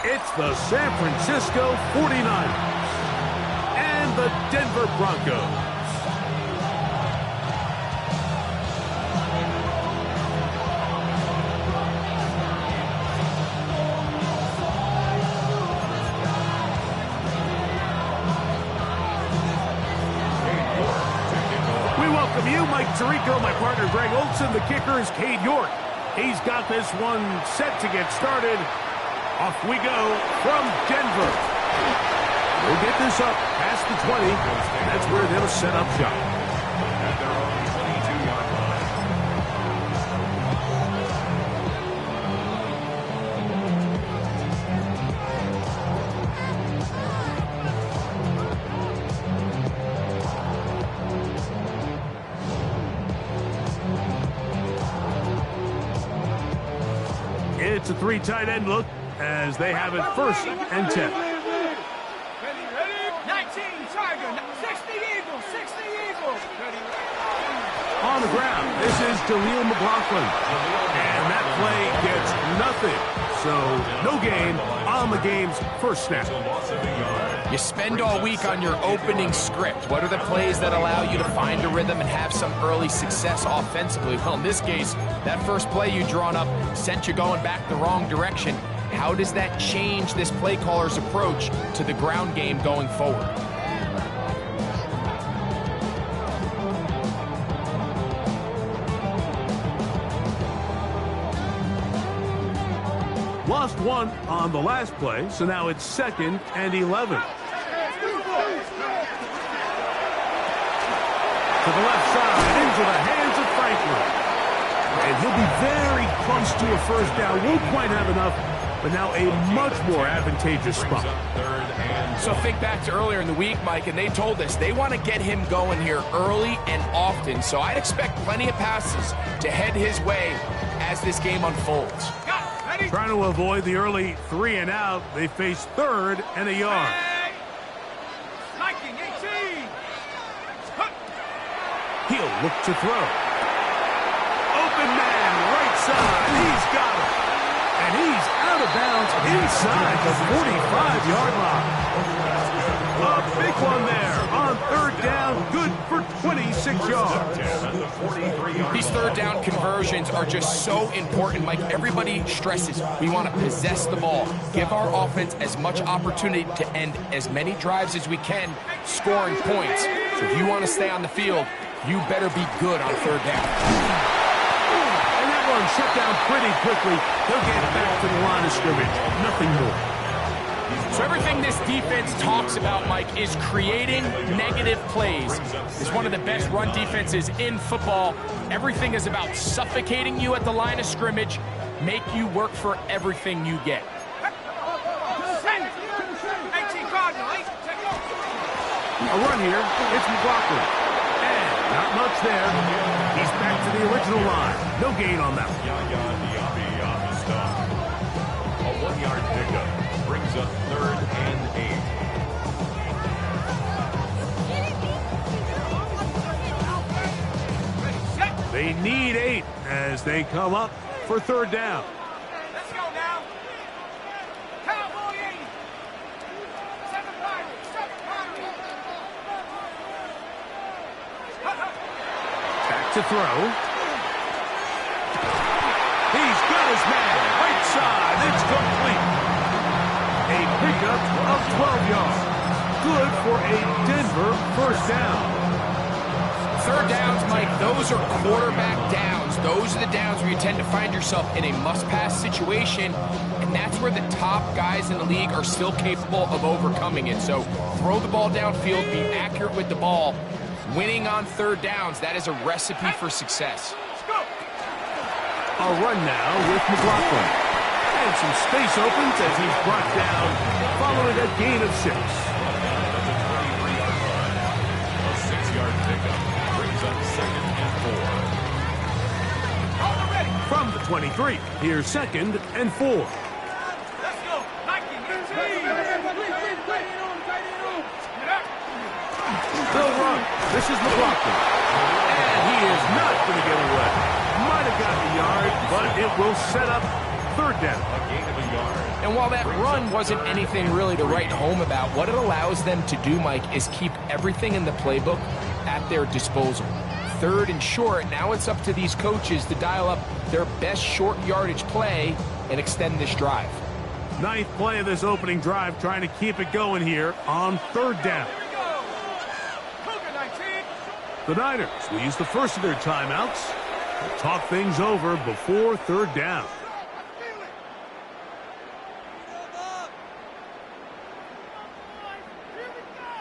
It's the San Francisco 49ers and the Denver Broncos. We welcome you, Mike Tirico, my partner Greg Olson. The kicker is Cade York. He's got this one set to get started. Off we go from Denver. We'll get this up past the 20. That's where they'll set up shop. At their own 22-yard line. It's a three tight end look, as they have it first and 10. 19, Tiger, 60 Eagles, 60 Eagles. On the ground, this is Jaleel McLaughlin. And that play gets nothing. So, no gain on the game's first snap. You spend all week on your opening script. What are the plays that allow you to find a rhythm and have some early success offensively? Well, in this case, that first play you drawn up sent you going back the wrong direction. How does that change this play caller's approach to the ground game going forward? Lost one on the last play, so now it's 2nd and 11. To the left side, into the hands of Franklin. And he'll be very close to a first down. Won't quite have enough, but now a much more advantageous spot. So think back to earlier in the week, Mike, and they told us they want to get him going here early and often. So I'd expect plenty of passes to head his way as this game unfolds. Trying to avoid the early 3 and out, they face 3rd and a yard. He'll look to throw. Open man, right side. He's got it. And he's out of bounds inside the 45-yard line. A big one there on 3rd down. Good for 26 yards. These 3rd down conversions are just so important, Mike. Everybody stresses we want to possess the ball, give our offense as much opportunity to end as many drives as we can, scoring points. So if you want to stay on the field, you better be good on 3rd down. And that one shut down pretty quickly. They'll get back to the line of scrimmage. Nothing more. So everything this defense talks about, Mike, is creating negative plays. It's one of the best run defenses in football. Everything is about suffocating you at the line of scrimmage, make you work for everything you get. A run here. It's McLaughlin. And not much there. He's back to the original line. No gain on that one. A 1-yard pickup brings up 3rd and 8. They need 8 as they come up for 3rd down. Let's go now. Cowboy 80. 7 Pirates. 7 Pirates. Back to throw. He's got his man. Right side. It's complete. A pickup of 12 yards. Good for a Denver first down. 3rd downs, Mike, those are quarterback downs. Those are the downs where you tend to find yourself in a must-pass situation, and that's where the top guys in the league are still capable of overcoming it. So throw the ball downfield, be accurate with the ball. Winning on 3rd downs, that is a recipe for success. A run now with McLaughlin. And some space opens as he's brought down following a gain of 6. A 6-yard pickup brings up 2nd and 4. From the 23, here's 2nd and 4. Let's go. They'll run. This is McLaughlin. And he is not going to get away. Might have gotten a yard, but it will set up third down. A gain of a yard. And while that run wasn't anything really to write home about, what it allows them to do, Mike, is keep everything in the playbook at their disposal. Third and short, now it's up to these coaches to dial up their best short yardage play and extend this drive. Ninth play of this opening drive, trying to keep it going here on third down. The Niners will use the first of their timeouts to talk things over before third down.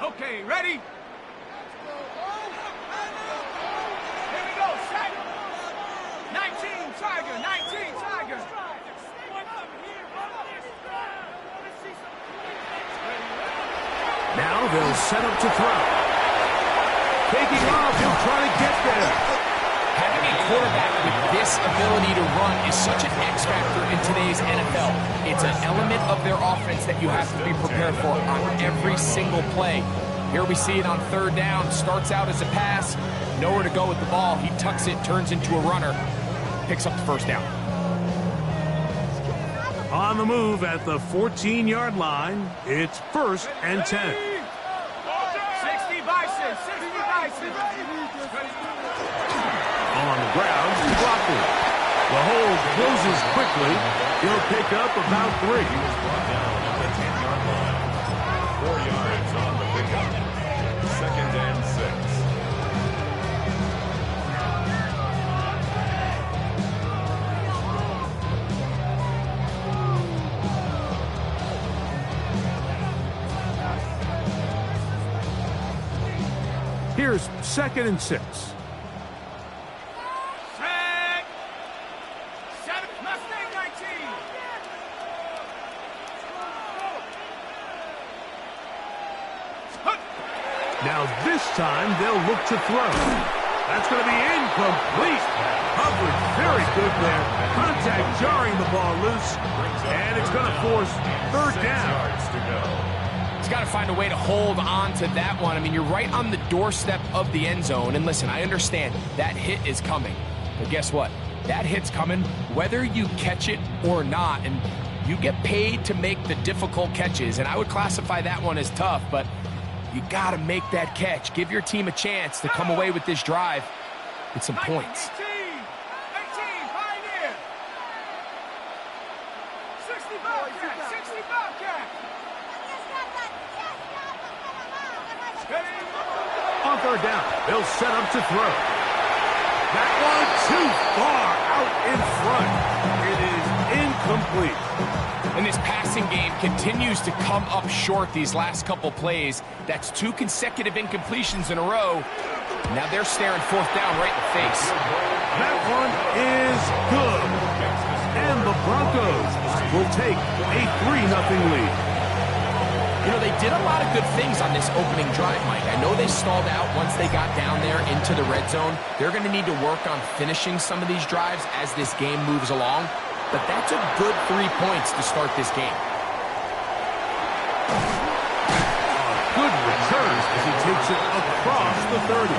Okay, ready? Here we go, set. 19, Tiger, 19, Tiger. Now they'll set up to throw. Taking off, he'll try to get there. Having a quarterback with this ability to run is such an X factor in today's NFL. It's an element of their offense that you have to be prepared for on every single play. Here we see it on third down. Starts out as a pass. Nowhere to go with the ball. He tucks it, turns into a runner. Picks up the first down. On the move at the 14-yard line, it's 1st and 10. 60 Bison, 60 Bison. On the ground, blocking. The hold closes quickly. He'll pick up about 3. Brought down at the 10-yard line. 4 yards on the pickup. 2nd and 6. Here's 2nd and 6. Set. 7, Mustang 19. Now this time they'll look to throw. That's going to be incomplete. Coverage very good there. Contact jarring the ball loose. And it's going to force third 6 down. yards to go. He's got to find a way to hold on to that one. I mean, you're right on the doorstep of the end zone. And listen, I understand that hit is coming. But guess what? That hit's coming whether you catch it or not. And you get paid to make the difficult catches. And I would classify that one as tough, but you got to make that catch. Give your team a chance to come away with this drive with some points. 18, Pioneer. 60 Bobcat, 60 Bobcat. On third down, they'll set up to throw. That one too far out in front. It is incomplete. And this passing game continues to come up short these last couple plays. That's 2 consecutive incompletions in a row. Now they're staring fourth down right in the face. That one is good. And the Broncos will take a 3-0 lead. You know, they did a lot of good things on this opening drive, Mike. I know they stalled out once they got down there into the red zone. They're going to need to work on finishing some of these drives as this game moves along. But that's a good 3 points to start this game. Good return as he takes it across the 30.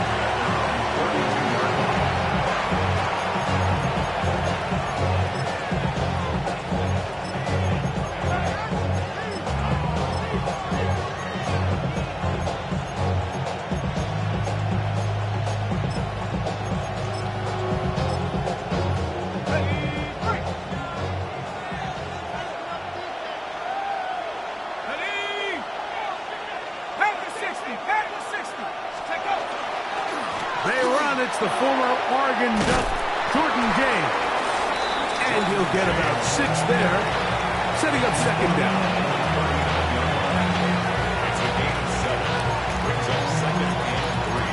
It's the former Oregon Duck, Jordan James. And he'll get about 6 there, setting up 2nd down. It's a gain of 7. Brings up 2nd and 3.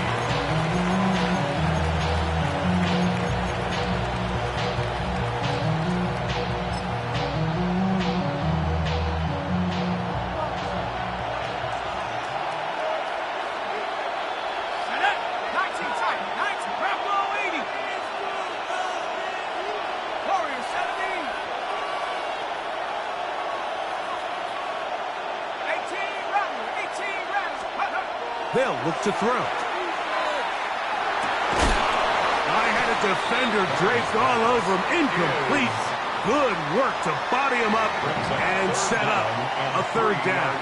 They'll look to throw. I had a defender draped all over him. Incomplete. Good work to body him up and set up a third down.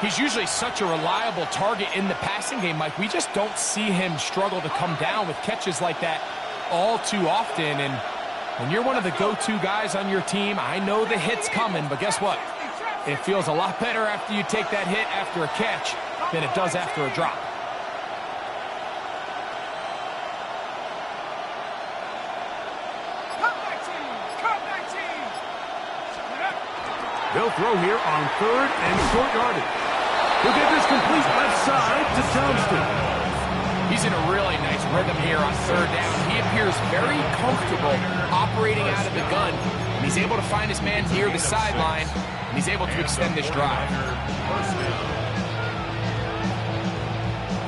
He's usually such a reliable target in the passing game, Mike. We just don't see him struggle to come down with catches like that all too often. And when you're one of the go-to guys on your team, I know the hit's coming, but guess what? It feels a lot better after you take that hit after a catch than it does after a drop. They'll throw here on third and short yardage. He'll get this complete left side to Johnston. He's in a really nice rhythm here on third down. He appears very comfortable operating out of the gun, and he's able to find his man near the sideline, and he's able to extend this drive.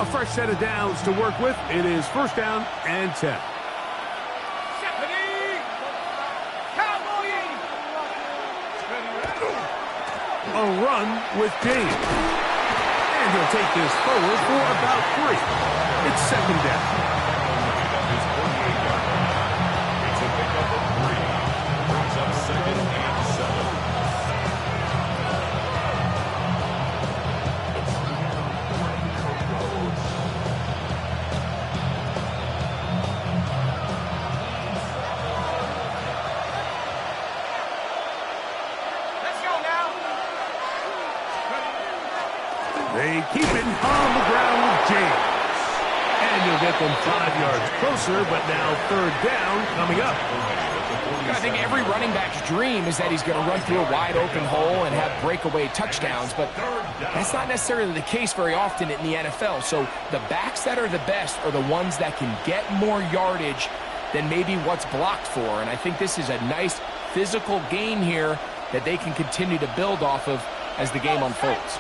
A fresh set of downs to work with. It is first down and 10. A run with James. And he'll take this forward for about 3. It's second down. It's a pickup of 3. Brings up second and 7. They keep it on the ground with James. And you'll get them 5 yards closer, but now third down coming up. I think every running back's dream is that he's going to run through a wide open hole and have breakaway touchdowns, but that's not necessarily the case very often in the NFL. So the backs that are the best are the ones that can get more yardage than maybe what's blocked for. And I think this is a nice physical gain here that they can continue to build off of as the game unfolds.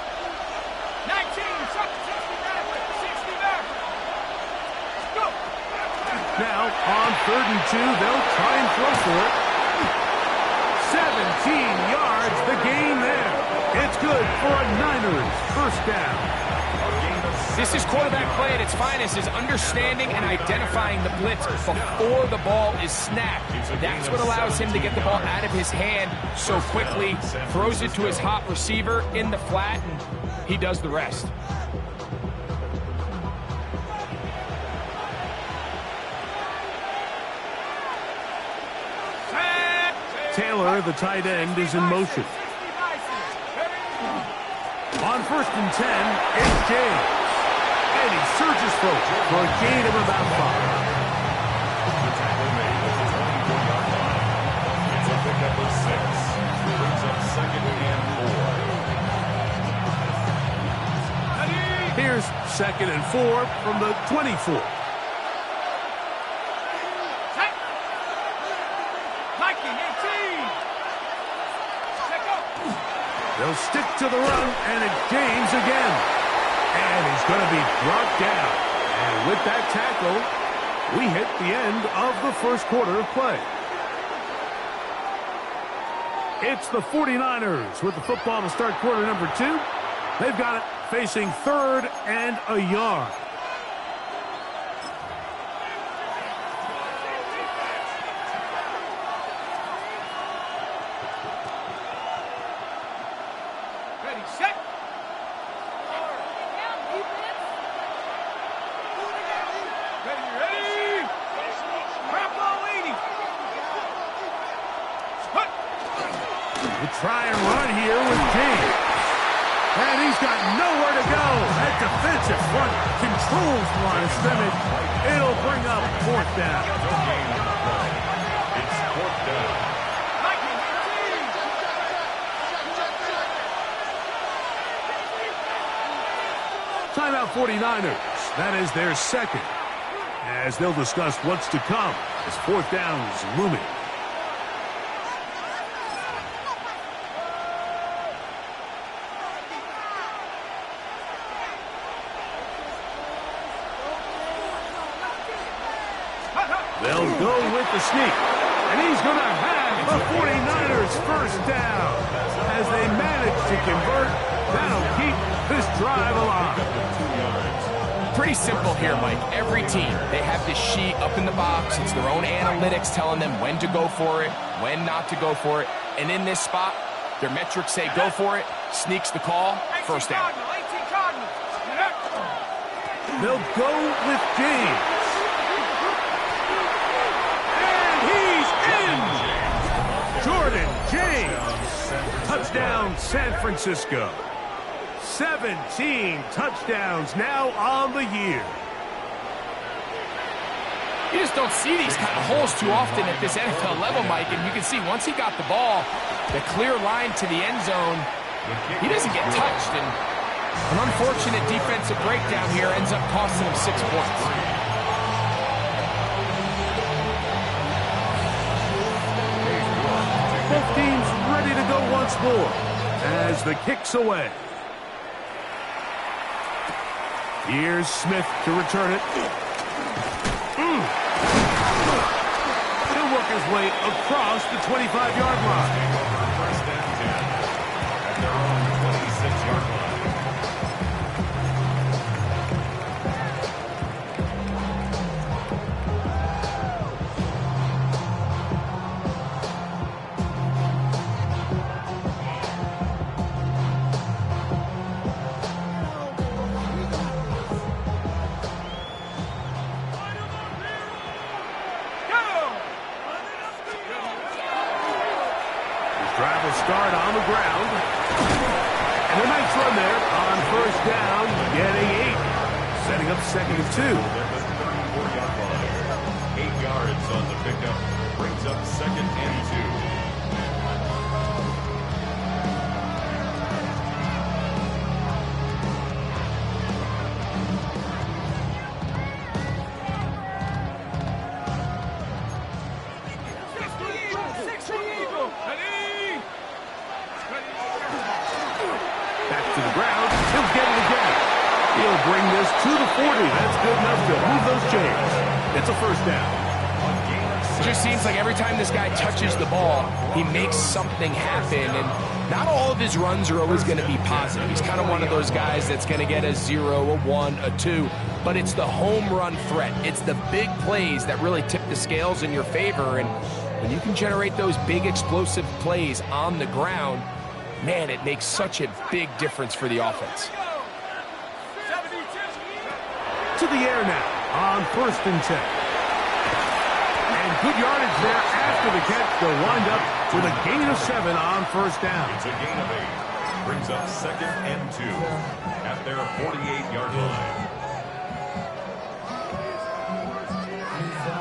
Now, on third and 2, they'll try and throw for it. 17 yards, the gain there. It's good for a Niners first down. This is quarterback play at its finest, is understanding and identifying the blitz before the ball is snapped. That's what allows him to get the ball out of his hand so quickly, throws it to his hot receiver in the flat, and he does the rest. Taylor, the tight end, is in motion. On first and 10, it's James. And he surges forward for a gain of about 5. The tackle made at the 24-yard line. It's a pickup of 6. Brings up second and 4. Here's second and 4 from the 24. They'll stick to the run, and it's James again. And he's going to be brought down. And with that tackle, we hit the end of the first quarter of play. It's the 49ers with the football to start quarter number 2. They've got it facing third and a yard. Try and run here with James. And he's got nowhere to go. That defensive front controls the line of scrimmage. It'll bring up fourth down. It's fourth down. Timeout 49ers. That is their second. As they'll discuss what's to come as fourth down is looming. They'll go with the sneak. And he's going to have the 49ers first down. As they manage to convert, that'll keep this drive alive. 2 yards. pretty simple here, Mike. Every team, they have this sheet up in the box. It's their own analytics telling them when to go for it, when not to go for it. And in this spot, their metrics say go for it, sneaks the call, first down. They'll go with James. And he's in! Jordan James. Touchdown, San Francisco. 17 touchdowns now on the year. You just don't see these kind of holes too often at this NFL level, Mike. And you can see once he got the ball, the clear line to the end zone, he doesn't get touched. And an unfortunate defensive breakdown here ends up costing him 6 points. Both teams ready to go once more as the kick's away. Here's Smith to return it. He'll work his way across the 25-yard line. First and 10 at their own 26-yard line. Drive will start on the ground. And a nice run there on first down, getting 8. Setting up second and 2. At the 34-yard line. 8 yards on the pickup. Brings up second and 2. Bring this to the 40. That's good enough to move those chains. It's a first down. It just seems like every time this guy touches the ball, he makes something happen. And not all of his runs are always going to be positive. He's kind of one of those guys that's going to get a 0, a 1, a 2. But it's the home run threat. It's the big plays that really tip the scales in your favor. And when you can generate those big explosive plays on the ground, man, it makes such a big difference for the offense. To the air now on first and 10. And good yardage there after the catch. They'll wind up with a gain of 7 on first down. It's a gain of 8. Brings up second and 2 at their 48-yard line.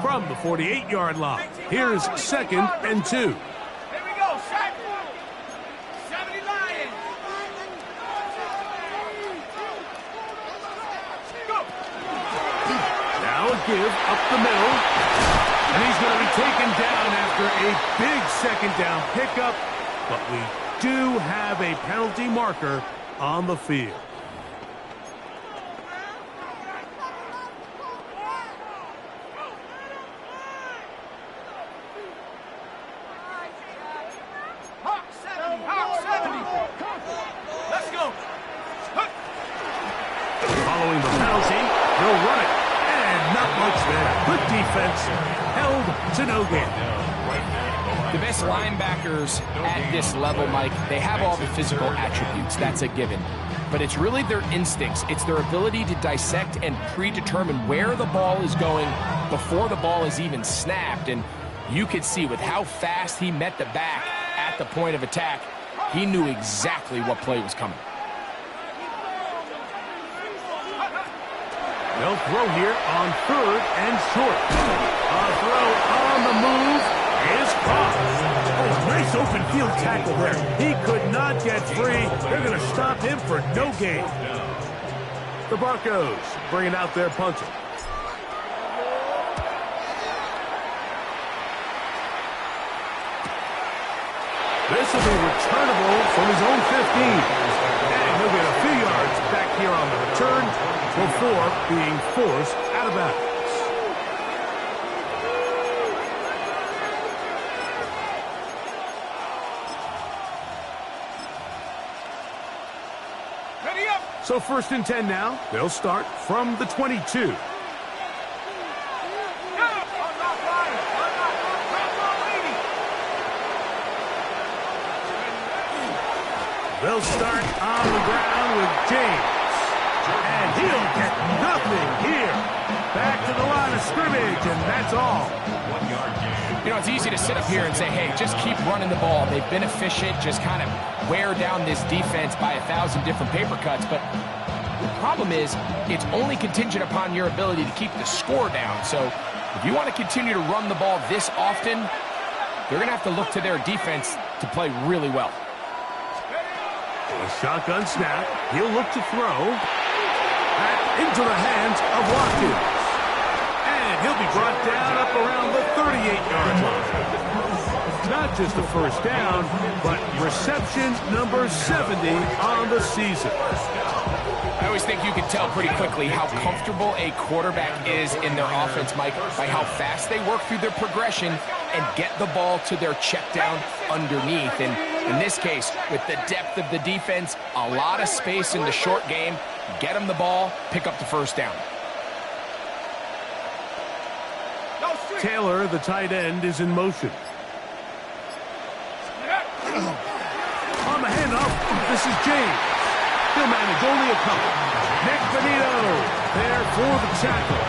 From the 48-yard line, here's second and 2. Here we go, Shaq. 70 Lions. Go. Now a give up the middle. And he's going to be taken down after a big second down pickup. But we do have a penalty marker on the field. Hawk 70. Hawk 70. Let's go. Following the penalty, they'll run it. And not much there. Good defense. Held to no gain. The best linebackers at this level, Mike, they have all the physical attributes. That's a given. But it's really their instincts. It's their ability to dissect and predetermine where the ball is going before the ball is even snapped. And you could see with how fast he met the back at the point of attack, he knew exactly what play was coming. They'll throw here on third and short. A throw on the move is caught. Oh, nice open field tackle there. He could not get free. They're going to stop him for no gain. The Broncos bringing out their punter. This will be returnable from his own 15. And he'll get a few yards back here on the return before being forced out of bounds. Ready, So 1st and 10 now. They'll start from the 22. They'll start on the ground with James. And he'll get nothing here. Back to the line of scrimmage, and that's all. 1 yard gain. You know, it's easy to sit up here and say, hey, just keep running the ball. They've been efficient, just kind of wear down this defense by 1,000 different paper cuts. But the problem is, it's only contingent upon your ability to keep the score down. So if you want to continue to run the ball this often, they're going to have to look to their defense to play really well. A shotgun snap. He'll look to throw. Back into the hands of Watkins. And he'll be brought down up around the 38-yard line. Not just a first down, but reception number 70 on the season. I always think you can tell pretty quickly how comfortable a quarterback is in their offense, Mike, by how fast they work through their progression and get the ball to their check down underneath. And in this case, with the depth of the defense, a lot of space in the short game, get them the ball, pick up the first down. Taylor, the tight end, is in motion. On the handoff, this is James. He'll manage only a couple. Nick Benito there for the tackle.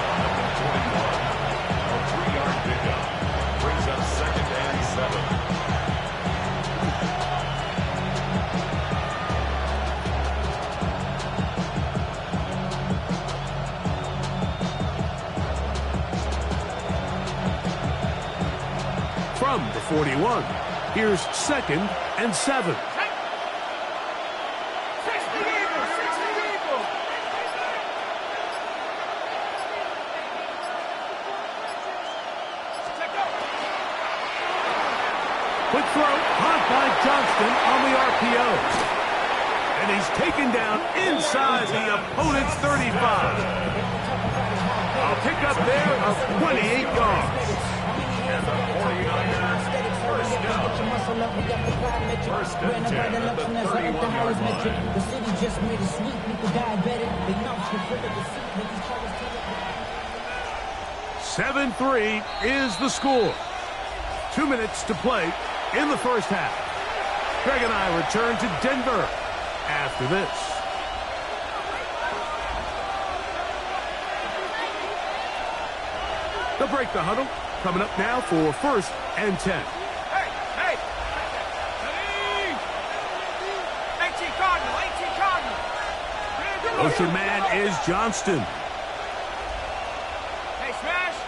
A 3-yard pickup brings up 2nd and 7. From the 41, here's 2nd and 7. Quick throw, caught by Johnston on the RPO. And he's taken down inside the opponent's 35. A pickup there of 28 yards. And the 49ers first down. First and 10 at the 31-yard line. The city just made it sweet. People diabetic. They know the foot of the seat. 7-3 is the score. 2 minutes to play in the first half. Greg and I return to Denver after this. They'll break the huddle. Coming up now for 1st and 10. Hey! 18 Cardinal. Motion man is Johnston. Hey, smash.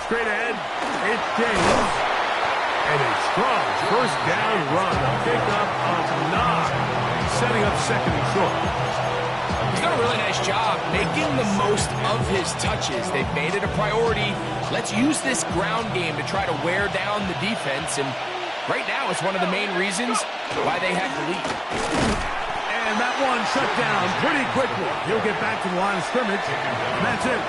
Straight ahead, it's James. And a strong first down run. A pickup of 9. Setting up 2nd and short. He's done a really nice job making the most of his touches. They've made it a priority. Let's use this ground game to try to wear down the defense. And right now, it's one of the main reasons why they have the lead. And that one shut down pretty quickly. He'll get back to the line of scrimmage. And that's it.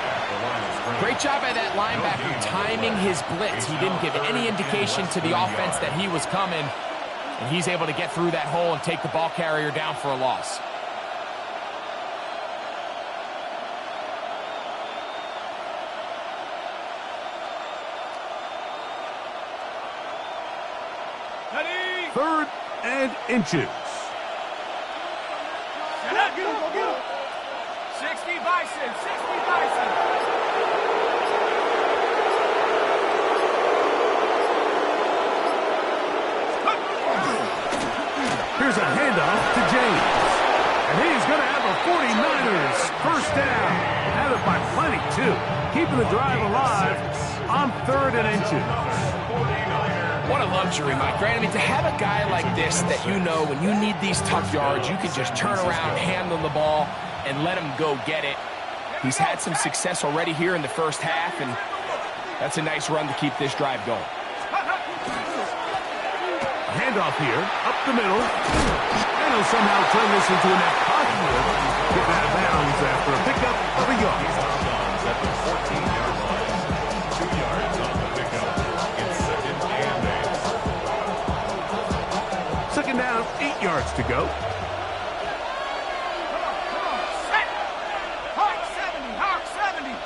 Great job by that linebacker timing his blitz. He didn't give any indication to the offense that he was coming. And he's able to get through that hole and take the ball carrier down for a loss. Ready? 3rd and inches. Set up. Go. 60 Bison. Here's a handoff to James. And he's going to have a 49ers first down. Had it by plenty, too. Keeping the drive alive on 3rd and inches. What a luxury, Mike. Right? I mean, to have a guy like this that you know when you need these tough yards, you can just turn around, handle the ball, and let him go get it. He's had some success already here in the first half, and that's a nice run to keep this drive going. A handoff here, up the middle. And he'll somehow turn this into an impossible. Get out of bounds after a pickup of a yard. At the 14-yard line. 2 yards on the pickup. It's 2nd and 8. Second down, 8 yards to go. Come on, set. Hawk 70, Hawk 70.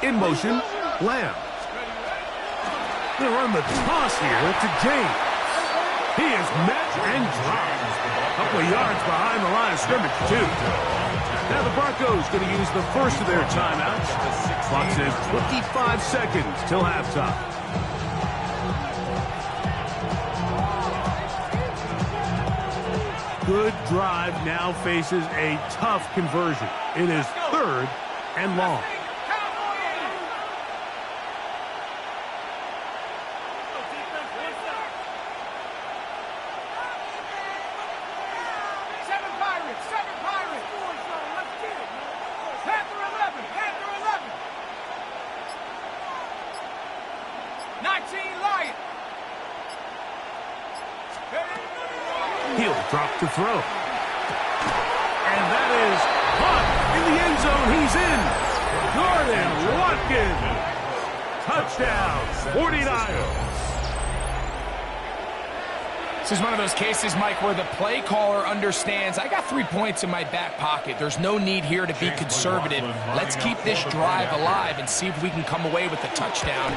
In motion, Lamb. They'll run the toss here to James. He is met and dropped. A couple of yards behind the line of scrimmage, too. Now the Broncos going to use the first of their timeouts. Clock says 25 seconds till halftime. Good drive now faces a tough conversion. It is 3rd and long. He'll drop to throw. And that is caught in the end zone. He's in. Gordon Watkins. Touchdown, 49ers. This is one of those cases, Mike, where the play caller understands, I got 3 points in my back pocket. There's no need here to be conservative. Let's keep this drive alive and see if we can come away with a touchdown.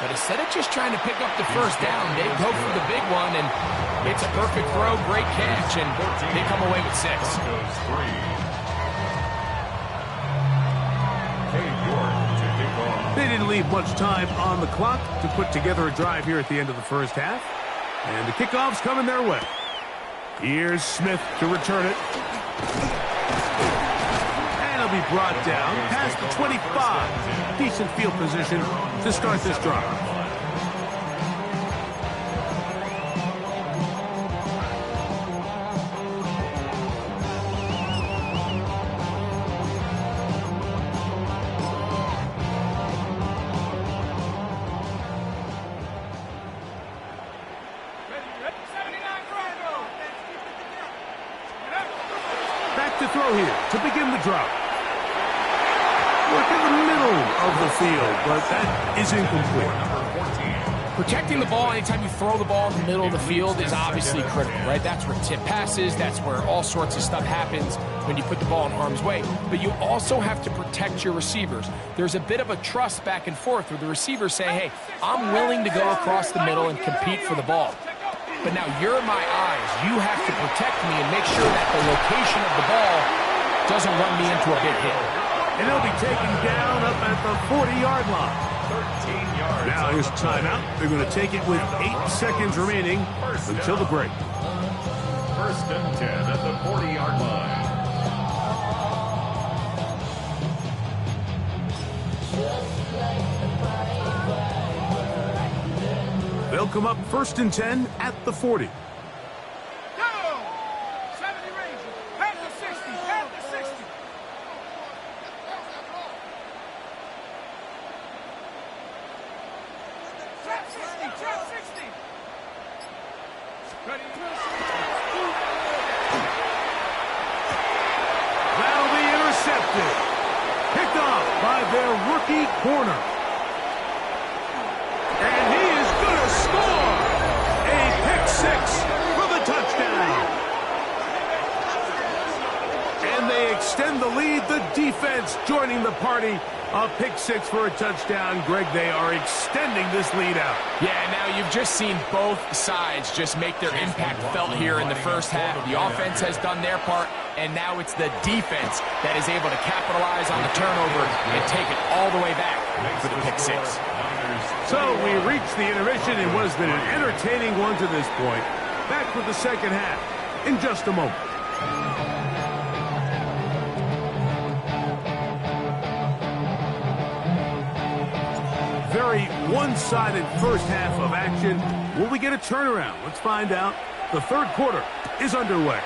But instead of just trying to pick up the first down, they go for the big one, and it's a perfect throw, great catch, and they come away with 6. They didn't leave much time on the clock to put together a drive here at the end of the first half. And the kickoff's coming their way. Here's Smith to return it. And he'll be brought down past the 25. Decent field position to start this drive. To throw here to begin the drop. Work in the middle of the field, but that is incomplete. Protecting the ball anytime you throw the ball in the middle of the field is obviously critical, right? That's where tip passes, that's where all sorts of stuff happens when you put the ball in harm's way. But you also have to protect your receivers. There's a bit of a trust back and forth where the receivers say, hey, I'm willing to go across the middle and compete for the ball. But now you're my eyes. You have to protect me and make sure that the location of the ball doesn't run me into a big hit. And he'll be taken down up at the 40-yard line. 13 yards. Now here's a timeout. They're going to take it with 8 seconds remaining until the break. 1st and 10 at the 40-yard line. They'll come up 1st and 10 at the 40. Go! 70 Rangers. At the 60. At the 60. Trap 60. Trap 60. Ready? That'll be intercepted. Picked off by their rookie corner. And he is going to score a pick 6 for the touchdown. And they extend the lead. The defense joining the party. A pick 6 for a touchdown. Greg, they are extending this lead out. Yeah, now you've just seen both sides just make their impact felt here in the first half. The offense has done their part, and now it's the defense that is able to capitalize on the turnover and take it all the way back for the pick 6. So we reach the intermission in what has been an entertaining one to this point. Back with the second half in just a moment. Very one-sided first half of action. Will we get a turnaround? Let's find out. The third quarter is underway.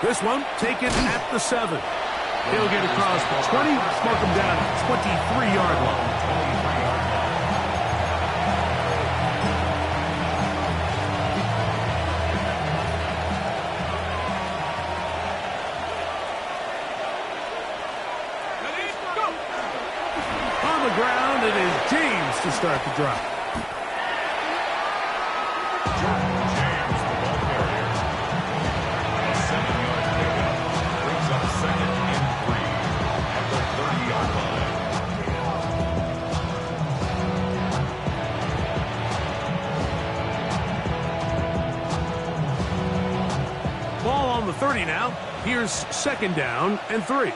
This one taken at the 7. He'll get across the 20, mark him down at the 23-yard line. On the ground, it is James to start the drive. 30 now. Here's second down and 3.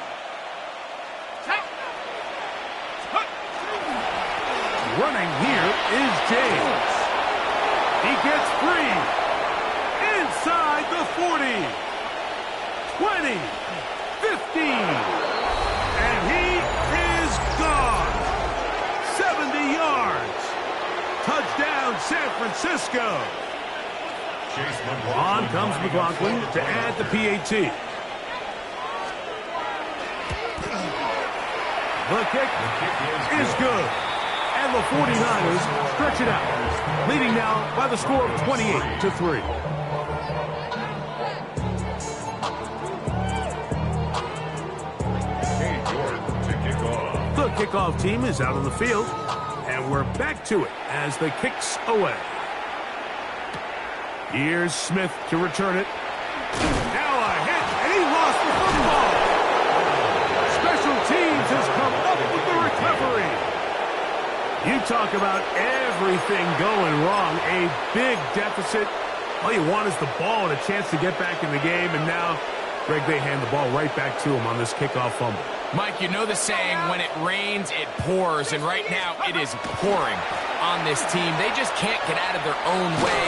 Running here is James. He gets free. Inside the 40. 20. 15. And he is gone. 70 yards. Touchdown, San Francisco. On comes McLaughlin to add the PAT. The kick is good. And the 49ers stretch it out, leading now by the score of 28-3. The kickoff team is out on the field, and we're back to it as the kick's away. Here's Smith to return it. Now a hit, and he lost the football. Special teams has come up with the recovery. You talk about everything going wrong. A big deficit. All you want is the ball and a chance to get back in the game. And now, Greg, they hand the ball right back to him on this kickoff fumble. Mike, you know the saying, when it rains, it pours. And right now, it is pouring on this team. They just can't get out of their own way.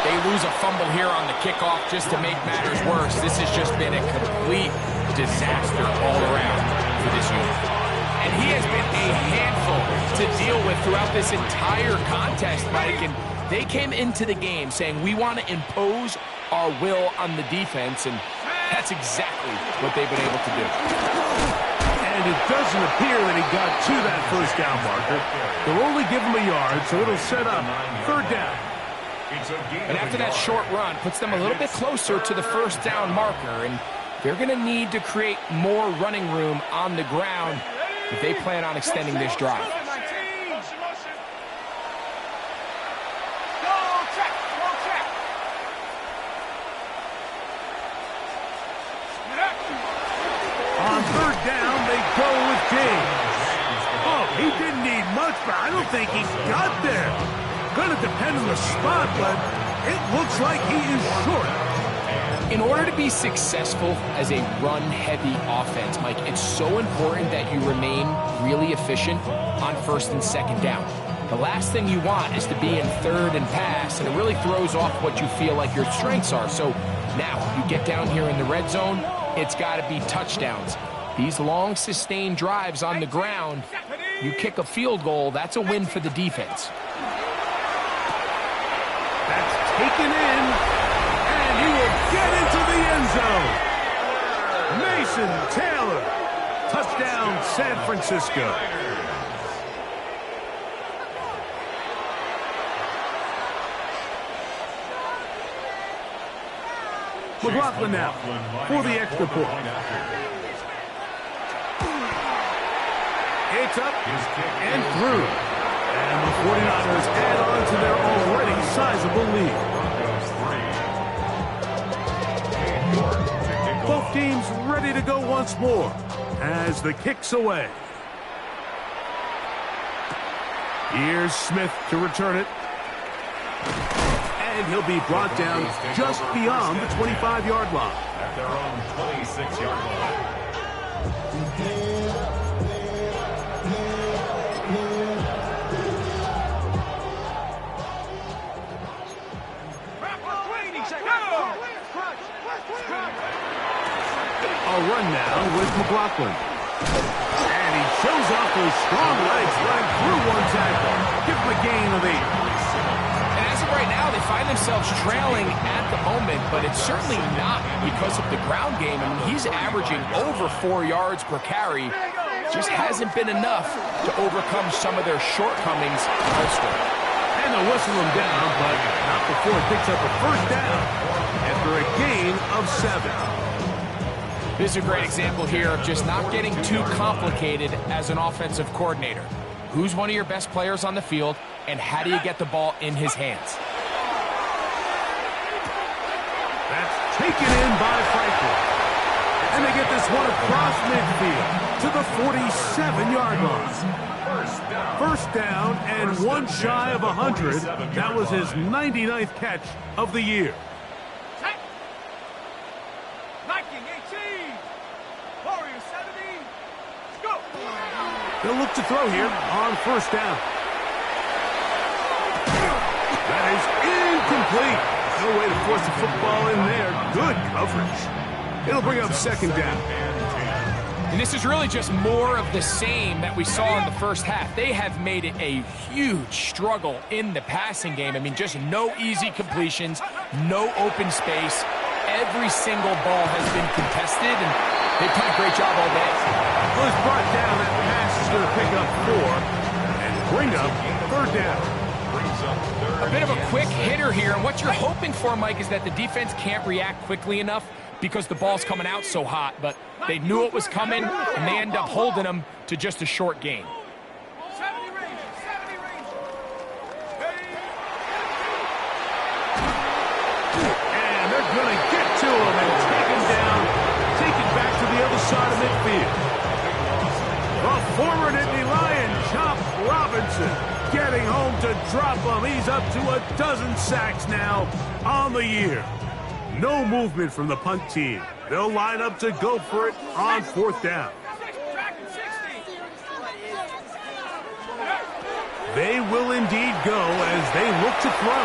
They lose a fumble here on the kickoff just to make matters worse. This has just been a complete disaster all around for this unit. And he has been a handful to deal with throughout this entire contest, Mike. And they came into the game saying, we want to impose our will on the defense, and that's exactly what they've been able to do. And it doesn't appear that he got to that first down marker. They'll only give him a yard, so it'll set up third down. And after that short run, puts them a little bit closer to the first down marker, and they're going to need to create more running room on the ground if they plan on extending this drive. On third down, they go with James. Oh, he didn't need much, but I don't think he got there. Going to depend on the spot, but it looks like he is short. In order to be successful as a run-heavy offense, Mike, it's so important that you remain really efficient on first and second down. The last thing you want is to be in third and pass, and it really throws off what you feel like your strengths are. So now you get down here in the red zone, it's got to be touchdowns. These long, sustained drives on the ground, you kick a field goal, that's a win for the defense. That's taken in, and he will get into the end zone. Mason Taylor, touchdown San Francisco. McLaughlin now for the extra point. It's up and through. And the 49ers add on to their already sizable lead. Both teams ready to go once more as the kick's away. Here's Smith to return it. And he'll be brought down just beyond the 25-yard line. At their own 26-yard line. A run now with McLaughlin. And he shows off those strong legs right through one tackle. Give him a gain of 8. And as of right now, they find themselves trailing at the moment, but it's certainly not because of the ground game. I mean, he's averaging over 4 yards per carry. Just hasn't been enough to overcome some of their shortcomings elsewhere. And they'll whistle him down, but not before he picks up a first down after a gain of 7. This is a great example here of just not getting too complicated as an offensive coordinator. Who's one of your best players on the field, and how do you get the ball in his hands? That's taken in by Franklin. And they get this one across midfield to the 47-yard line. First down and one shy of 100. That was his 99th catch of the year. They'll look to throw here on first down. That is incomplete. No way to force the football in there. Good coverage. It'll bring up second down. And this is really just more of the same that we saw in the first half. They have made it a huge struggle in the passing game. I mean, just no easy completions, no open space. Every single ball has been contested, and they've done a great job all day. Well, it's brought down. That pass is going to pick up 4 and bring up third down. A bit of a quick hitter here, and what you're hoping for, Mike, is that the defense can't react quickly enough because the ball's coming out so hot, but they knew it was coming, and they end up holding them to just a short gain. 70 range, 70 range. And they're going to get to him and take him down, take it back to the other side of midfield. The former Nittany Lion, Chop Robinson, getting home to drop him. He's up to a dozen sacks now on the year. No movement from the punt team. They'll line up to go for it on fourth down. They will indeed go as they look to throw.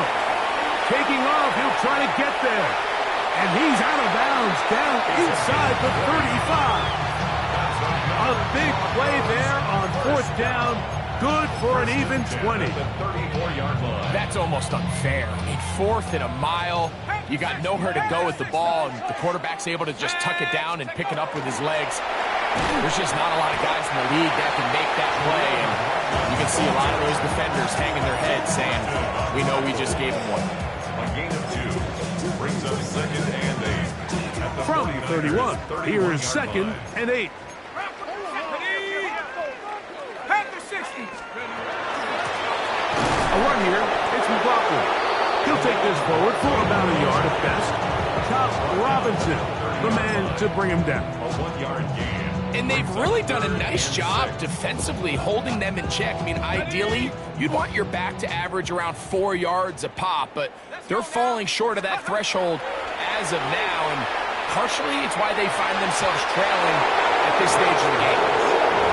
Taking off, he'll try to get there. And he's out of bounds, down inside the 35. A big play there on fourth down. Good for an even 20. That's almost unfair. I mean, 4th and a mile. You got nowhere to go with the ball, and the quarterback's able to just tuck it down and pick it up with his legs. There's just not a lot of guys in the league that can make that play, and you can see a lot of those defenders hanging their heads saying, we know we just gave him one. A gain of 2 brings up second and 8. From 31, here is second and 8. A run here, it's McLaughlin. He'll take this forward for about a yard at best. Chop Robinson, the man to bring him down. A 1-yard gain. And they've really done a nice job defensively holding them in check. I mean, ideally, you'd want your back to average around 4 yards a pop, but they're falling short of that threshold as of now, and partially it's why they find themselves trailing at this stage of the game.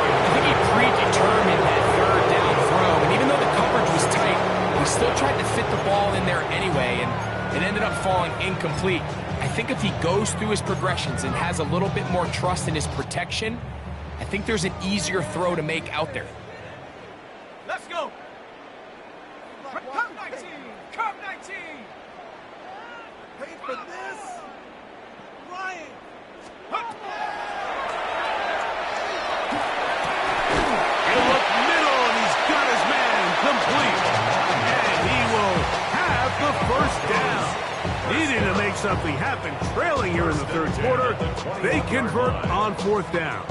I think he predetermined that third down throw, and even though the coverage was tight, he still tried to fit the ball in there anyway, and it ended up falling incomplete. I think if he goes through his progressions and has a little bit more trust in his protection, I think there's an easier throw to make out there. Let's go. Curve 19. Curve 19. Wait for this. Ryan. He'll look middle, and he's got his man complete. And he will have the first down. Needing to make something happen, trailing here in the third quarter. They convert on fourth down.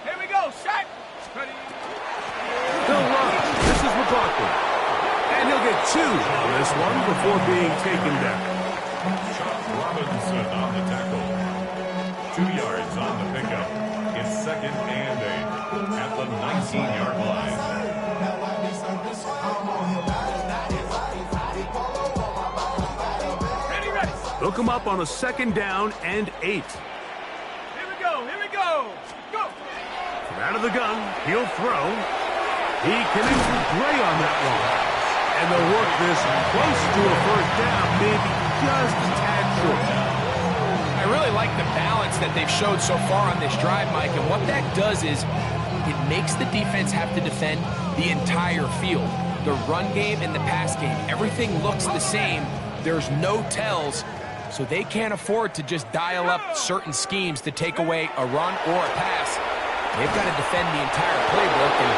Here we go. Set. Ready. They'll run. This is McLaughlin. And he'll get 2 on this one before being taken down. Robinson on the tackle. 2 yards on the pickup. It's second and 8 at the 19-yard line. Ready, ready. They'll come up on a second down and 8. Here we go. Here we go. Go. From out of the gun, he'll throw. He connects with Gray on that one. And they'll work this close to a first down, maybe just a tad short. I really like the balance that they've showed so far on this drive, Mike, and what that does is it makes the defense have to defend the entire field. The run game and the pass game, everything looks the same. There's no tells, so they can't afford to just dial up certain schemes to take away a run or a pass. They've got to defend the entire playbook, and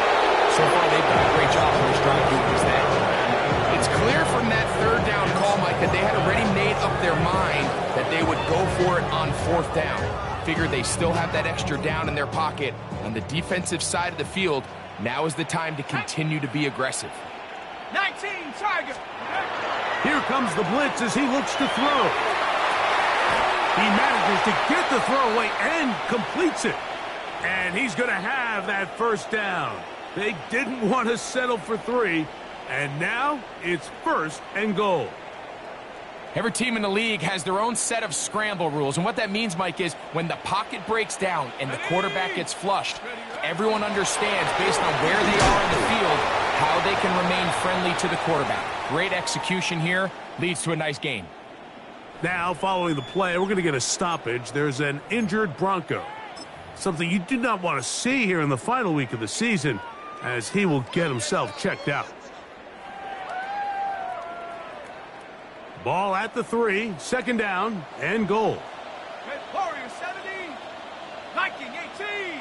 so far they've done a great job on this drive doing just that. It's clear from that third down call, Mike, that they had already made up their mind that they would go for it on fourth down. Figure they still have that extra down in their pocket on the defensive side of the field. Now is the time to continue to be aggressive. 19, Tiger. Here comes the blitz as he looks to throw. He manages to get the throw away and completes it. And he's going to have that first down. They didn't want to settle for 3, and now it's 1st and goal. Every team in the league has their own set of scramble rules, and what that means, Mike, is when the pocket breaks down and the quarterback gets flushed, everyone understands, based on where they are in the field, how they can remain friendly to the quarterback. Great execution here, leads to a nice game. Now, following the play, we're going to get a stoppage. There's an injured Bronco. Something you do not want to see here in the final week of the season, as he will get himself checked out. Ball at the 3, 2nd down, and goal. Red Warrior 70, Viking 18.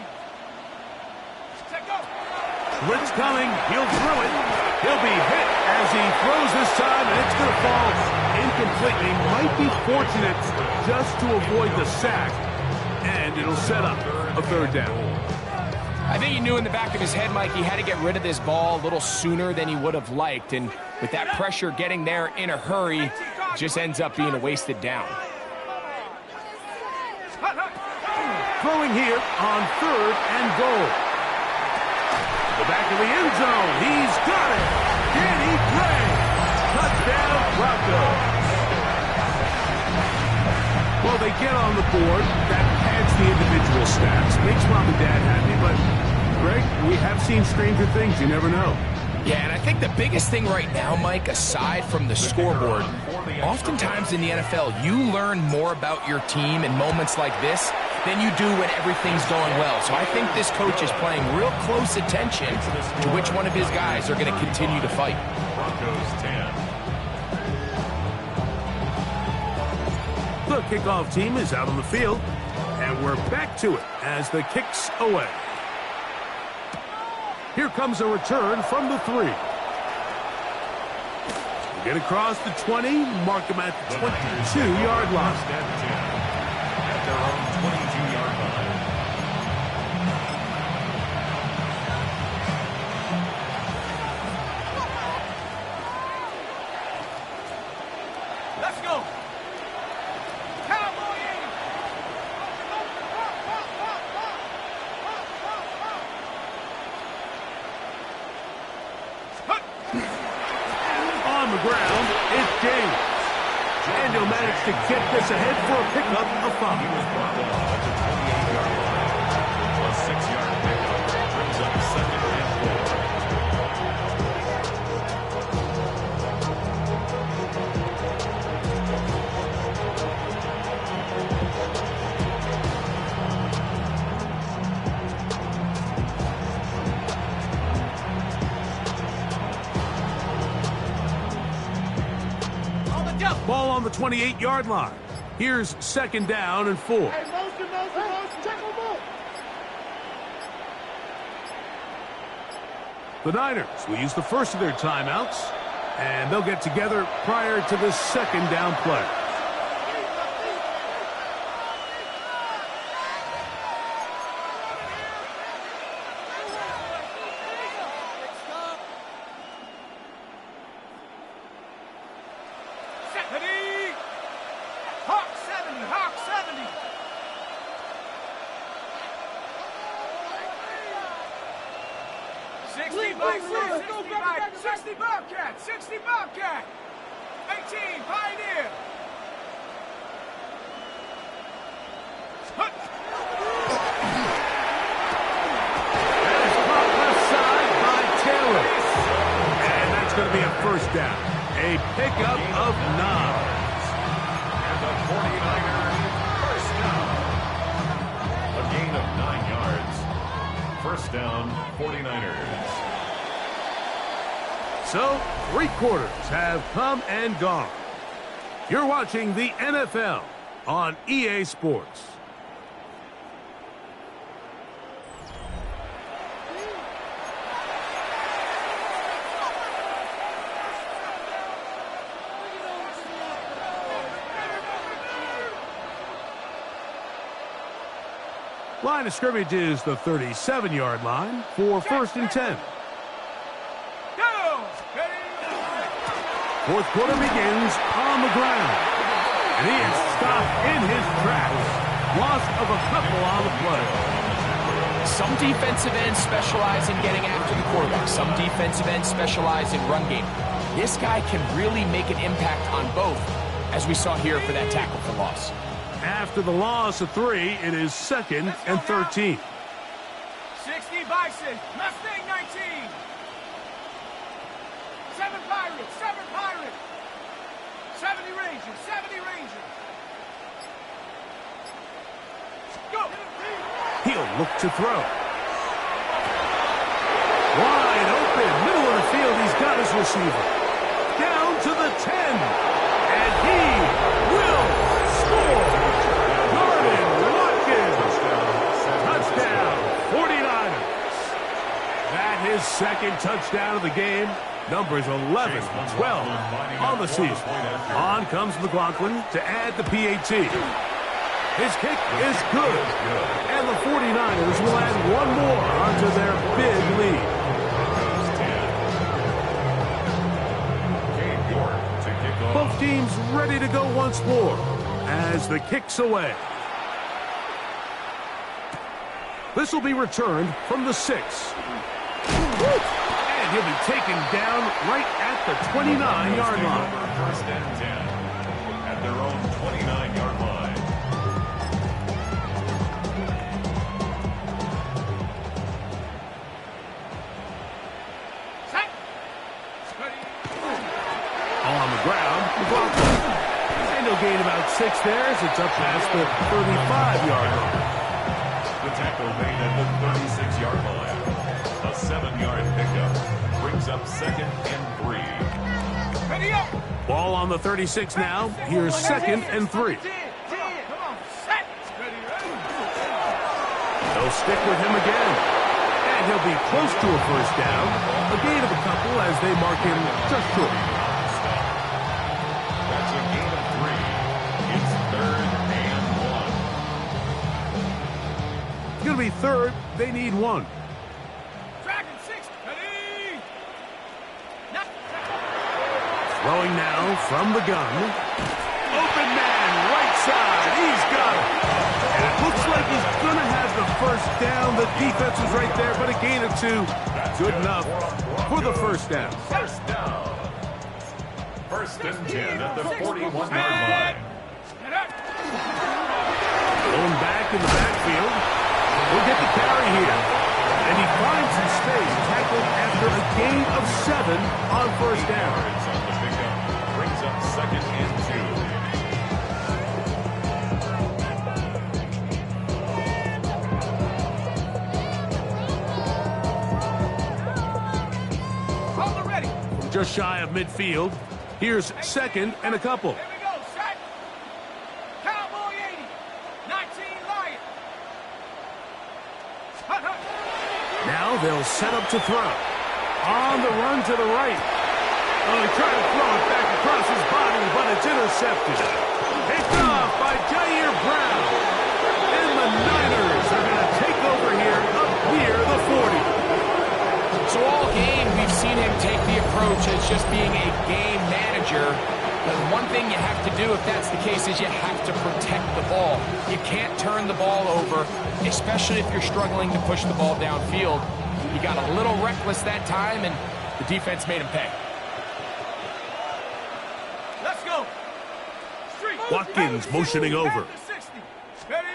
Set go. Blitz coming, he'll throw it. He'll be hit as he throws this time, and it's going to fall incompletely. Might be fortunate just to avoid the sack, and it'll set up a 3rd down. I think he knew in the back of his head, Mike, he had to get rid of this ball a little sooner than he would have liked. And with that pressure getting there in a hurry, it just ends up being a wasted down. Throwing here on 3rd and goal. To the back of the end zone. He's got it. Danny Gray. Touchdown, Broncos. Well, they get on the board. That adds the individual stats. Makes mom and dad happy, but Greg, we have seen stranger things. You never know. Yeah, and I think the biggest thing right now, Mike, aside from the scoreboard, oftentimes in the NFL, you learn more about your team in moments like this than you do when everything's going well. So I think this coach is paying real close attention to which one of his guys are going to continue to fight. Broncos 10. The kickoff team is out on the field, and we're back to it as the kick's away. Here comes a return from the 3. Get across the 20, mark them at the 22-yard line. At their own 22-yard line. Let's go. Cowboy On the ground, it's James. And he'll manage to get this ahead for a pickup of 5. He was brought down at the 28-yard line. A 6-yard pickup brings up 2nd and Go. Ball on the 28-yard line. Here's 2nd down and 4. Hey, motion, check them out. The Niners will use the first of their timeouts, and they'll get together prior to the 2nd down play. Hawk 70, Hawk 70. 60 Bobcat, 60 Bobcat, 60 Bobcat. 18 Pioneer. That is caught left side by Taylor. And that's going to be a 1st down. A pickup of 9. And the 49ers first down. A gain of 9 yards. First down, 49ers. So, 3 quarters have come and gone. You're watching the NFL on EA Sports. Line of scrimmage is the 37-yard line for 1st and 10. Go. 4th quarter begins on the ground. And he is stopped in his tracks. Loss of a couple on the play. Some defensive ends specialize in getting after the quarterback. Some defensive ends specialize in run game. This guy can really make an impact on both, as we saw here for that tackle for loss. After the loss of 3, it is 2nd and 13. 60 Bison, Mustang 19. 7 Pirates, 7 Pirates. 70 Rangers, 70 Rangers. Go! He'll look to throw. Wide open, middle of the field, he's got his receiver. Down to the 10, and he will score. Garden Watkins, touchdown, 49ers. That his 2nd touchdown of the game. Numbers 11, 12 on the season. On comes McLaughlin to add the PAT. His kick is good, and the 49ers will add one more onto their big lead. Both teams ready to go once more as the kick's away. This will be returned from the 6. And he'll be taken down right at the 29-yard line. 1st and 10 at their own 29-yard line. On the ground, McLaughlin. And he'll gain about 6 there as it's up past the 35-yard line. The tackle made at the 36-yard line. A 7-yard pickup brings up 2nd and 3. Ready up! Ball on the 36 now. Here's 2nd and 3. Come on, set! They'll stick with him again. And he'll be close to a 1st down. A gain of a couple as they mark him just short. That's a gain of 3. It's 3rd and 1. It's going to be 3rd. They need 1. Dragon 6, ready! Throwing now from the gun. Open man, right side. He's got it. And it looks like he's going to have the 1st down. The defense was right there, but a gain of 2. Good enough for the 1st down. 1st down. 1st and 10 at the 41-yard line. Going back in the backfield. We'll get the carry here. And he finds some space, tackled after a gain of 7 on 1st down. Yards on the pickup brings up 2nd and 2. Hold it ready. Just shy of midfield. Here's 2nd and a couple. Here we go, set. Cowboy 80. 19 Lion. Hut, hut. Now they'll set up to throw. On the run to the right. Oh, he tried to throw it back across his body, but it's intercepted. Picked off by Jair Brown. And the Niners are going to take over here up near the 40. So all game, we've seen him take the approach as just being a game manager. But one thing you have to do if that's the case is you have to protect the ball. You can't turn the ball over, especially if you're struggling to push the ball downfield. He got a little reckless that time, and the defense made him pay. Let's go. Street. Watkins motioning over. 60. Ready.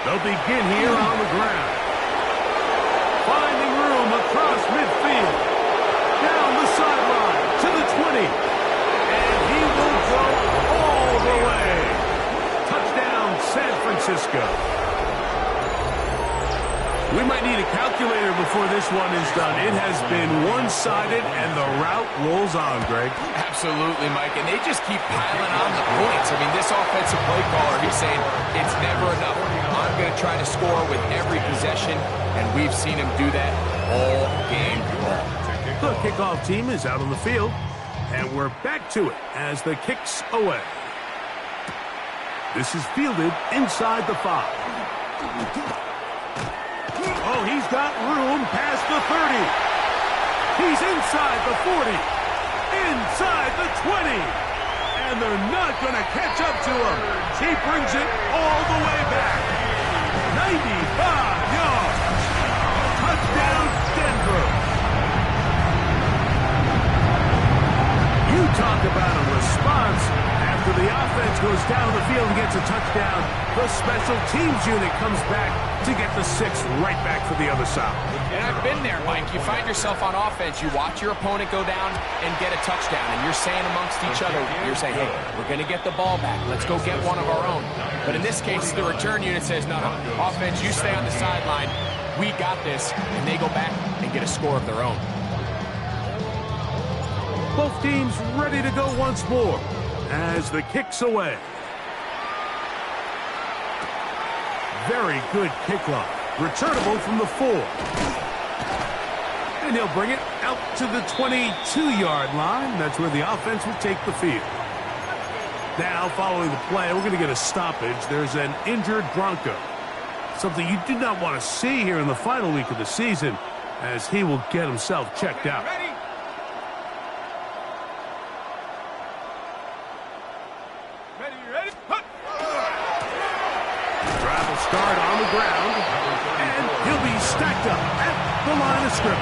They'll begin here on the ground. Finding room across midfield. Down the sideline to the 20. And he will go all the way. Touchdown, San Francisco. We might need a calculator before this one is done. It has been one-sided, and the route rolls on, Greg. Absolutely, Mike, and they just keep piling on the points. I mean, this offensive play caller, he's saying it's never enough. I'm going to try to score with every possession, and we've seen him do that all game long. The kickoff team is out on the field, and we're back to it as the kick's away. This is fielded inside the 5. Oh, he's got room past the 30. He's inside the 40. Inside the 20. And they're not going to catch up to him. He brings it all the way back. yards. Touchdown, Denver. You talk about a response. After the offense goes down the field and gets a touchdown, the special teams unit comes back to get the 6 right back for the other side. And I've been there, Mike. You find yourself on offense, you watch your opponent go down and get a touchdown, and you're saying amongst each other, you're saying, hey, we're going to get the ball back. Let's go get one of our own. But in this case, the return unit says, no, offense, you stay on the sideline. We got this. And they go back and get a score of their own. Both teams ready to go once more as the kick's away. Very good kickoff. Returnable from the 4. And he'll bring it out to the 22-yard line. That's where the offense will take the field. Now, following the play, we're going to get a stoppage. There's an injured Bronco. Something you do not want to see here in the final week of the season, as he will get himself checked out. Start on the ground, and he'll be stacked up at the line of scrimmage.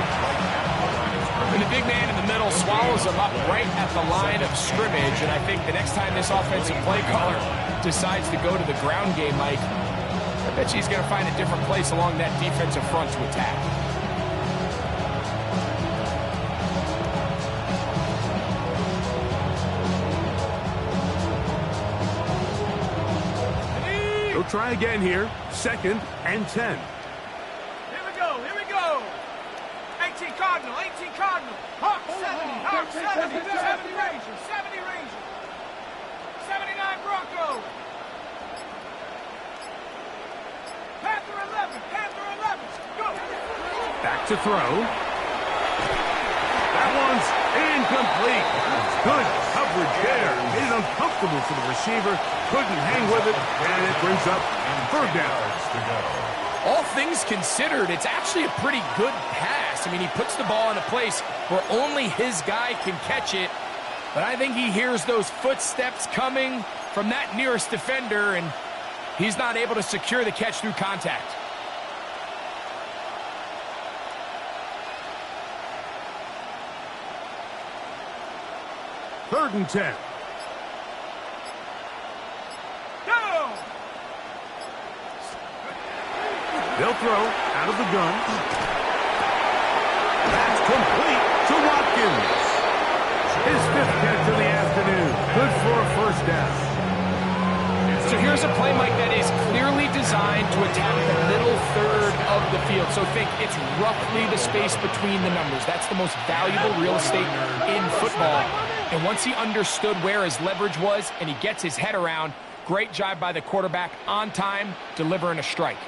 And the big man in the middle swallows him up right at the line of scrimmage, and I think the next time this offensive play caller decides to go to the ground game, Mike, I bet you he's going to find a different place along that defensive front to attack. He'll try again here. 2nd and 10. Here we go, here we go. 18 Cardinal, 18 Cardinal. Hawk 70, Hawk 70, 70 Rangers, 70 Rangers. 79 Bronco. Panther 11, Panther 11. Go. Back to throw. That one's incomplete. Good coverage there. Made it uncomfortable for the receiver. Couldn't hang with it, and it brings up 3rd down. All things considered, it's actually a pretty good pass. I mean, he puts the ball in a place where only his guy can catch it. But I think he hears those footsteps coming from that nearest defender, and he's not able to secure the catch through contact. Go. 3rd and 10. They'll throw out of the gun. That's complete to Watkins. His 5th catch of the afternoon. Good for a 1st down. So here's a play, Mike, that is clearly designed to attack the middle 3rd of the field. So think it's roughly the space between the numbers. That's the most valuable real estate in football. And once he understood where his leverage was and he gets his head around, great job by the quarterback on time, delivering a strike.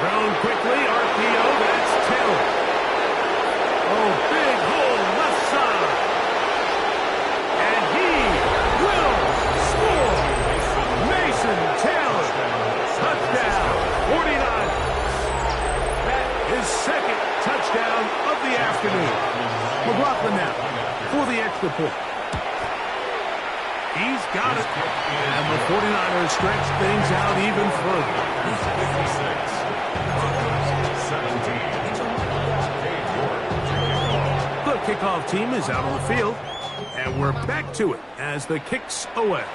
Thrown quickly, RPO, that's Taylor. Oh, big hole, left side. And he will score. Mason Taylor, touchdown, 49ers. That is 2nd touchdown of the afternoon. McLaughlin now for the extra point. He's got it. And the 49ers stretch things out even further. 17. The kickoff team is out on the field. And we're back to it as the kick's away.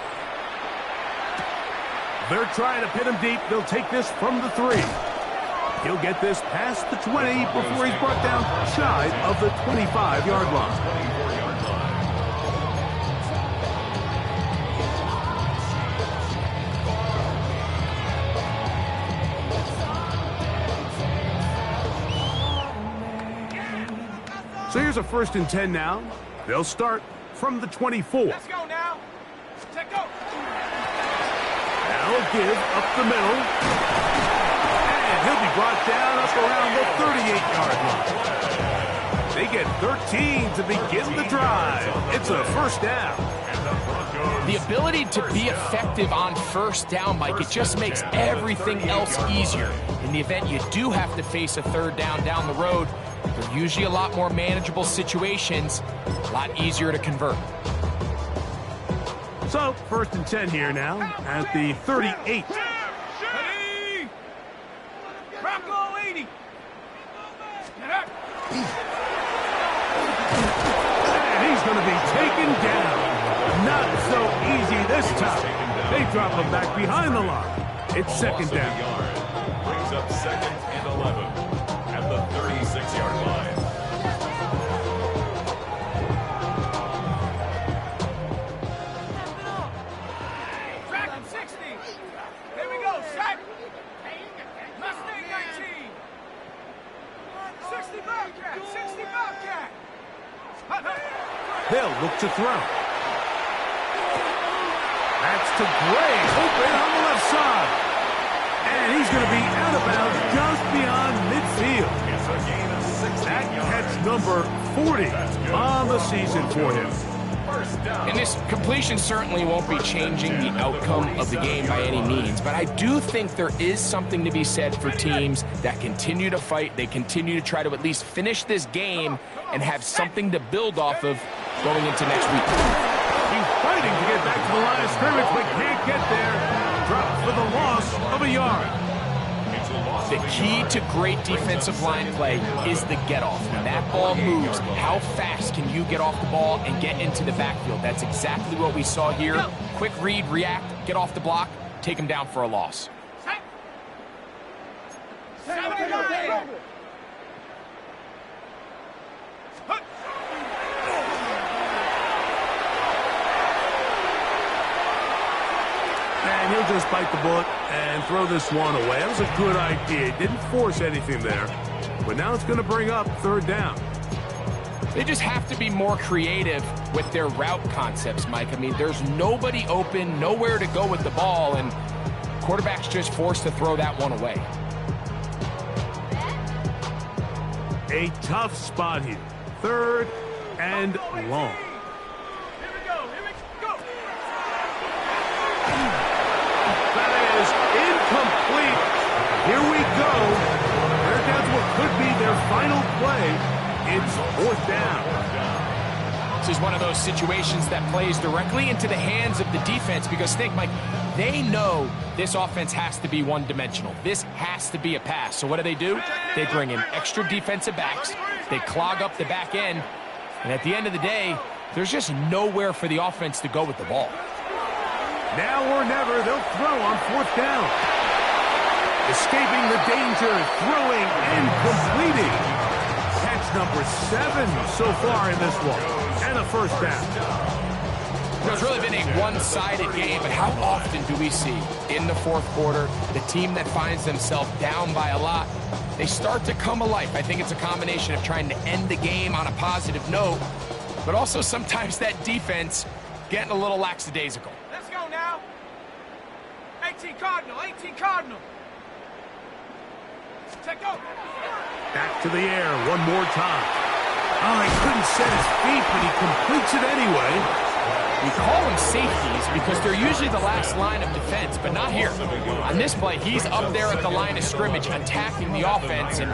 They're trying to pin him deep. They'll take this from the 3. He'll get this past the 20 before he's brought down shy of the 25-yard line. So here's a 1st and 10 now. They'll start from the 24. Let's go now. Let's go. Now a give up the middle. And he'll be brought down up around the 38-yard line. They get 13 to begin the drive. It's a 1st down. The ability to be effective on 1st down, Mike, it just makes everything else easier. In the event you do have to face a 3rd down the road, They're usually a lot more manageable situations, a lot easier to convert. So, 1st and 10 here now at the 38. Ready? Bronco 80. Get up. And he's going to be taken down. Not so easy this time. They drop him back behind the line. It's 2nd down. Brings up 2nd and 11 at the 36-yard line. Track him 60. Here we go. Sack. Mustang 19. 60 Bobcat. 60 Bobcat. They'll look to throw. That's to Gray, open on the left side. And he's going to be out of bounds just beyond midfield. It's a gain of 16 That yards. catch number 40 on the season for him. First down. And this completion certainly won't be changing the outcome of the game by any means, but I do think there is something to be said for teams that continue to fight. They continue to try to at least finish this game and have something to build off of going into next week. He's fighting to get back to the line of scrimmage, but can't get there. Dropped for the loss of a yard. It's a loss The of a key yard. to great defensive line play is the get-off. When that ball moves, how fast can you get off the ball and get into the backfield? That's exactly what we saw here. Quick read, react, get off the block, take him down for a loss. 79. And he'll just bite the bullet and throw this one away. That was a good idea. Didn't force anything there. But now it's going to bring up 3rd down. They just have to be more creative with their route concepts, Mike. I mean, there's nobody open, nowhere to go with the ball, and quarterback's just forced to throw that one away. A tough spot here. 3rd and long. Here we go. Here we go. That is incomplete. Here we go. They're down to what could be their final play. It's 4th down. This is one of those situations that plays directly into the hands of the defense because think, Mike, they know this offense has to be one-dimensional. This has to be a pass. So what do? They bring in extra defensive backs. They clog up the back end. And at the end of the day, there's just nowhere for the offense to go with the ball. Now or never, they'll throw on 4th down. Escaping the danger, throwing and completing. Catch number 7 so far in this one. And a 1st down. It's really been a one-sided game, but how often do we see in the 4th quarter the team that finds themselves down by a lot, they start to come alive. I think it's a combination of trying to end the game on a positive note, but also sometimes that defense getting a little lackadaisical. Let's go now. 18 Cardinal. 18 Cardinal. Take go. Back to the air one more time. Oh, he couldn't set his feet, but he completes it anyway. We call them safeties because they're usually the last line of defense, but not here. On this play, he's up there at the line of scrimmage attacking the offense, and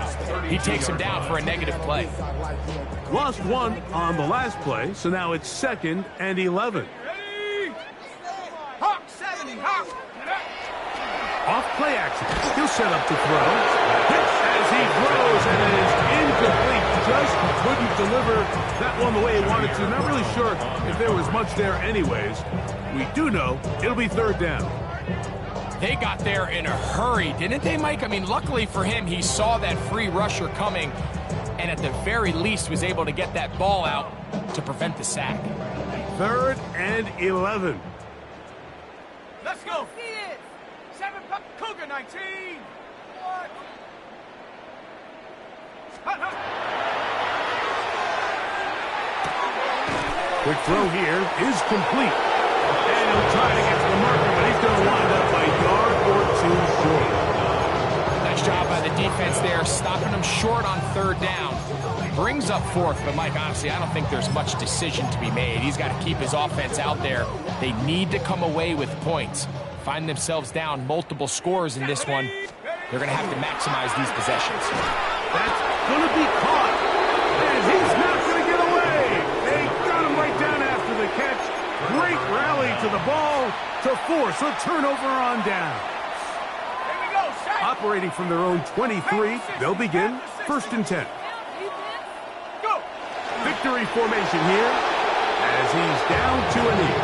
he takes him down for a negative play. Lost 1 on the last play, so now it's 2nd and 11. Ready? Hawk 70. Hawk. Off play action. He'll set up to throw. Hits as he throws, and it is incomplete. Just couldn't deliver that one the way he wanted to. Not really sure if there was much there anyways. We do know it'll be 3rd down. They got there in a hurry, didn't they, Mike? I mean, luckily for him, he saw that free rusher coming, and at the very least was able to get that ball out to prevent the sack. 3rd and 11. Let's go. 7 Cougar 19. Quick throw here is complete. And he'll try to get to the marker, but he's going to wind up a yard or 2 short. Nice job by the defense there, stopping him short on 3rd down. Brings up 4th, but Mike, honestly, I don't think there's much decision to be made. He's got to keep his offense out there. They need to come away with points. Find themselves down multiple scores in this one. Ready? They're going to have to maximize these possessions. That's going to be caught. And he's not going to get away. They got him right down after the catch. Great rally to the ball to force a turnover on down. Here we go, set. Operating from their own 23, they'll begin 1st and 10. Go. Victory formation here as he's down to a knee.